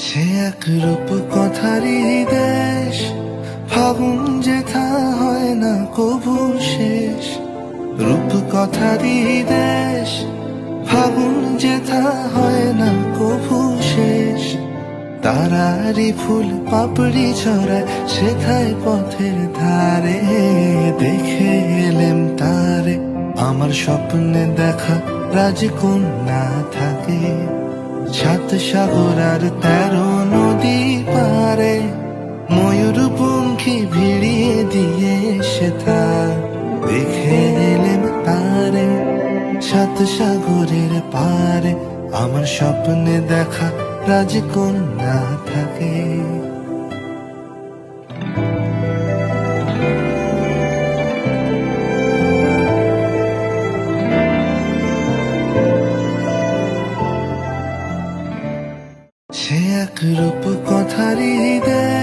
সে এক রূপ কথারই দেশ, ফাগুন যেথা হয় না কবু শেষ। রূপ কথারই দেশ, ফাগুন যেথা হয় না কবু শেষ। তারারি ফুল পাপড়ি ছড়ায় সেথায় পথের ধারে, দেখে এলেম তারে আমার স্বপ্নে দেখা রাজকন্যা থাকে। 7 সাগর আর 13 নদী পারে, ময়ূরপঙ্খী ভিড়িয়ে দিয়ে সেথা দেখে এলেম তারে। 7 সাগরের পারে আমার স্বপ্নে দেখা রাজকন্যা থাকে। সে এক রূপ কথারই দেশ,